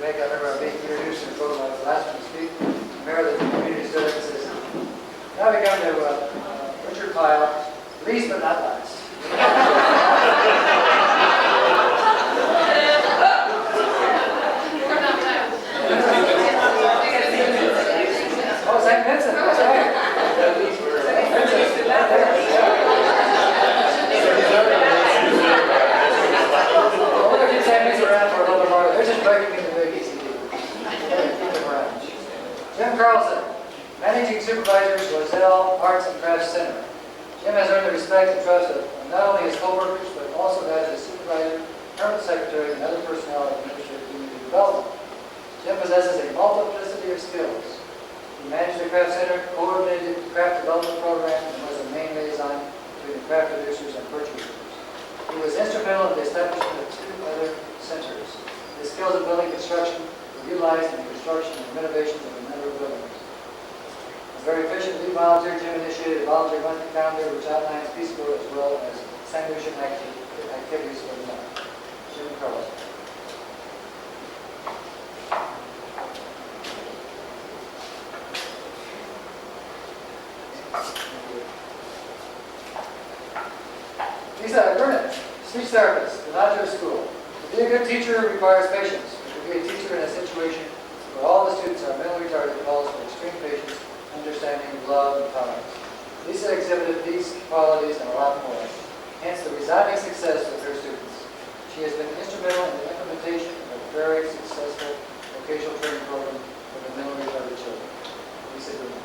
make I remember being introduced and told my last one to speak. Mayor of the community stood up and says, now we come to Richard Pyle, least but not last. Oh, St. Vincent, that's right. James Carlson, Managing Supervisor, Lawrence Arndt and Crafts Center. Jim has earned the respect and trust of not only his co-workers, but also as a supervisor, permanent secretary, and other personnel at administrative community development. Jim possesses a multiplicity of skills. He managed the Craft Center, coordinated the craft development program, and was the main liaison between the craft producers and purchasers. He was instrumental in the establishment of 2 other centers. His skills in building construction were utilized in the construction and renovations of a number of buildings. A very efficient lead volunteer, Jim initiated a volunteer monthly calendar which outlines Peace Corps as well as St. Lucia activities for the month. Jim Carlson. Lisa Gernert, speech therapist, Gallagher School. To be a good teacher requires patience. To be a teacher in a situation where all the students are mentally retarded calls for extreme patience, understanding, love, and tolerance. Lisa exhibited these qualities and a lot more, hence the resounding success with her students. She has been instrumental in the implementation of a very successful vocational training program for the mentally retarded children. Lisa Gernert.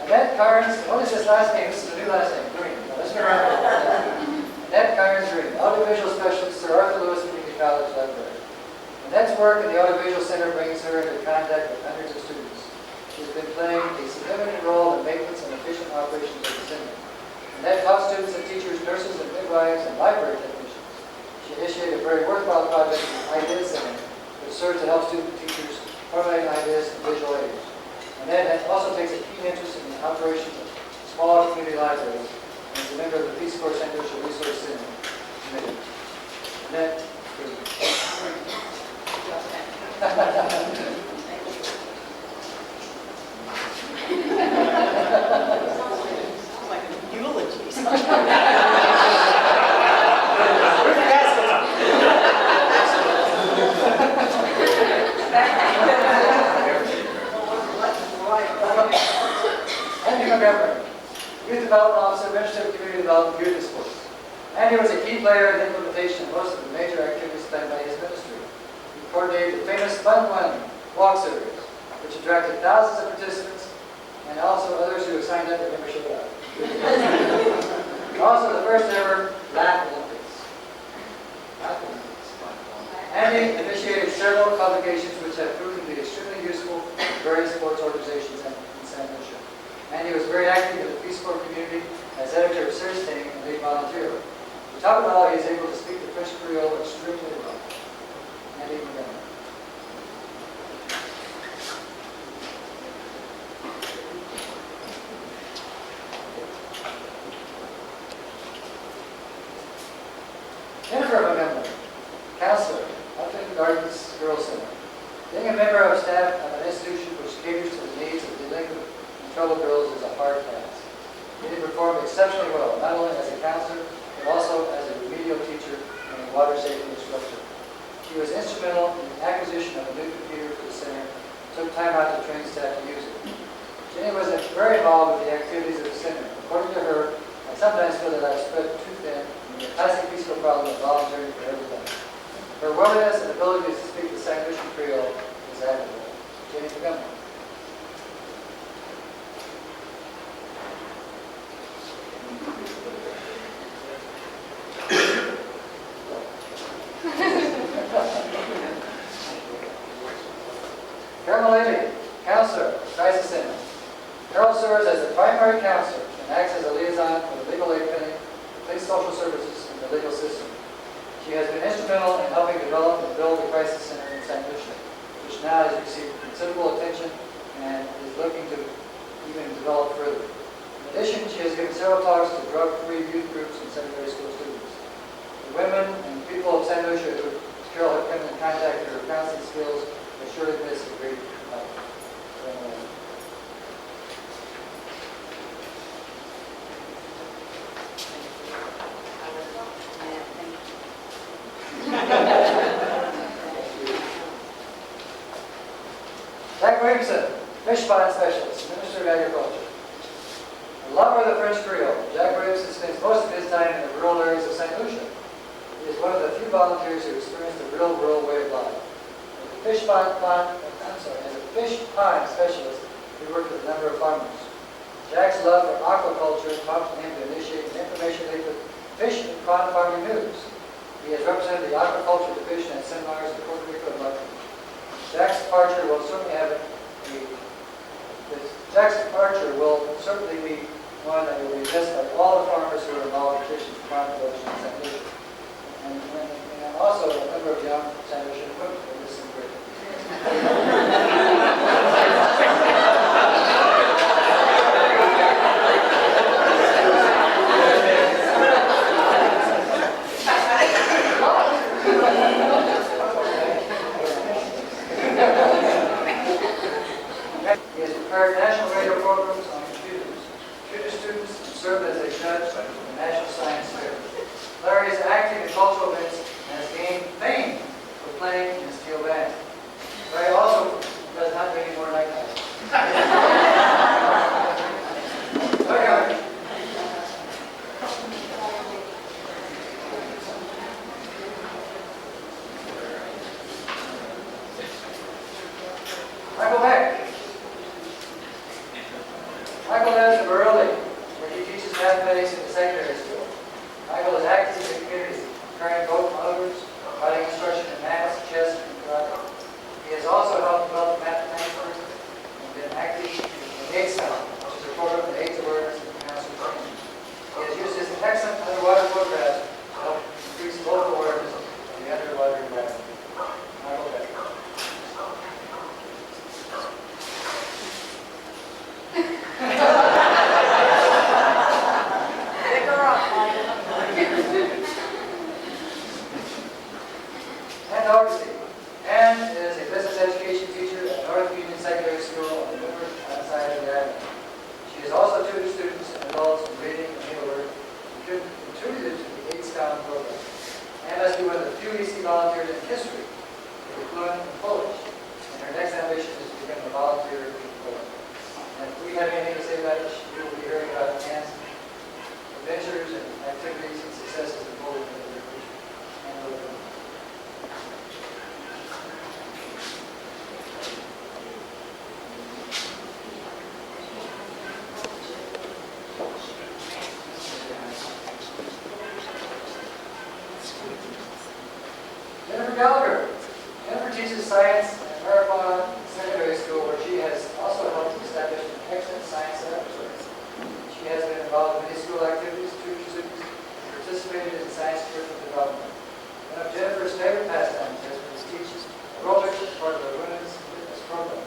Annette Kearns, what is his last name? This is a new last name, Green. No, let's go around. Annette Kearns Green, audiovisual specialist, Sir Arthur Lewis Community College Library. Annette's work in the Audiovisual Center brings her into contact with hundreds of students. She's been playing a significant role in the maintenance and efficient operations of the center. Annette taught students and teachers, nurses and midwives, and library technicians. She initiated a very worthwhile project, the Ideas Center, which serves to help student teachers formulate ideas in visual aids. Annette also takes a keen interest in the operations of small community libraries and is a member of the Peace Corps St. Lucia Resource Center Committee. Annette. Like a eulogy. Andy Montgomery, Youth Development Officer, Administrative Community Development, Youth and Sports. Andy was a key player in the implementation of most of the major activities planned by his ministry. He coordinated the famous Fun One walk series, which attracted thousands of participants and also others who have signed up but never showed up. Also the first ever Laugh Olympics. Andy initiated several publications which have proven to be extremely useful to various sports organizations in St. Lucia. Andy was very active in the Peace Corps community as editor of Search Team and lead volunteer. To top it all, he is able to speak the French Creole extremely well. Andy Montgomery. Jennifer Montgomery, counselor, Upton Gardens Girls Center. Being a member of staff of an institution which caters to the needs of delinquent and troubled girls is a hard task. He performed exceptionally well, not only as a counselor, but also as a remedial teacher and a water safety instructor. She was instrumental in the acquisition of a new computer for the center, took time out to train staff to use it. Jenny was very involved with the activities of the center. According to her, I sometimes feel that I've spread too thin in the classic Peace Corps problem of volunteering for everything. Her willingness and ability to speak the St. Lucian Creole is admirable. Jenny Montgomery. Carole Mullally, counselor, Crisis Center. Carole serves as the primary counselor and acts as a liaison for the legal aid clinic, police social services, and the legal system. She has been instrumental in helping develop and build the Crisis Center in St. Lucia. which now has received considerable attention and is looking to even develop further. In addition, she has given several talks to drug-free youth groups and secondary school students. The women and people of St. Lucia who Carole had come in contact with her counseling skills have surely missed a great help. Jack Williamson, fish pond specialist, Minister of Agriculture. A lover of the French Creole, Jack Williamson spends most of his time in the rural areas of St. Lucia. He is one of the few volunteers who experience the real rural way of life. As a fish pond specialist, he worked with a number of farmers. Jack's love for aquaculture prompted him to initiate an information-leaflet fish and pond farming news. He has represented the aquaculture division at seminars in Puerto Rico and Montgomery. Jack's departure will certainly be one that will be missed by all the farmers who are involved in fish and pond production in St. Lucia. And also a number of young St. Lucian women will miss him greatly. He has prepared national radio programs on computers. Computer students serve as a judge for the National Science Fair. Larry is active in cultural events and has gained fame for playing in a steel band. Larry also does not do any more night nights. Okay. Michael Beck. Michael lives in Berlin, where he teaches mathematics in the secondary school. Michael is active in the community, preparing both motors, providing instruction in math, chess, and karate. He has also helped develop math transfers and been active in AIDS Count, which is a program of AIDS awareness and cancer training. He has used his excellent underwater photographs to help increase local awareness of the underwater environment. Michael Beck. And Dougherty. Anne is a business education teacher at North Union Secondary School on the north side of the island. She has also tutored students and adults in reading and needlework and contributed to the AIDS Town program. Anne must be one of the few EC volunteers in history to be fluent in Polish, and her next ambition is to become a volunteer in Poland. And if we have anything to say about it, you will be hearing about Anne's adventures and activities and successes in Poland in the near future. And welcome. Gallagher. Jennifer teaches science at Marathon Secondary School, where she has also helped establish an excellent science laboratory. She has been involved in many school activities, tutored students, and participated in science curriculum development. One of Jennifer's favorite pastimes has been to teach aerobics as part of the women's fitness program.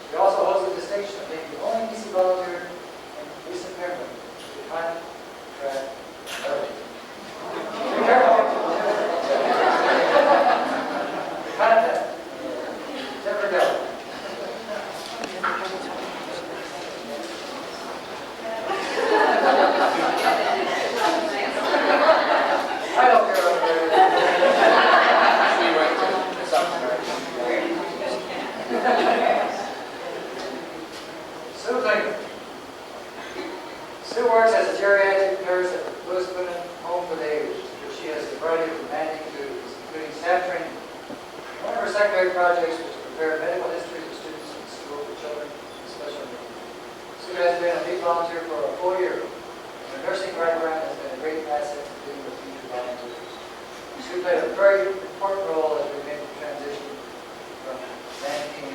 She also holds the distinction of being the only EC volunteer in recent memory to define track aerobics. Jennifer Gallagher. I don't care what Sue Clinton. Sue works as a geriatric nurse at the Louis Clinton Home for the Aged, where she has a variety of demanding duties, including staff training. One of her secondary projects was to prepare medical histories of students in school for children with special needs. Sue has been a lead volunteer for a full year, and her nursing background has been a great asset to dealing with future volunteers. Sue played a very important role as we made the transition from banking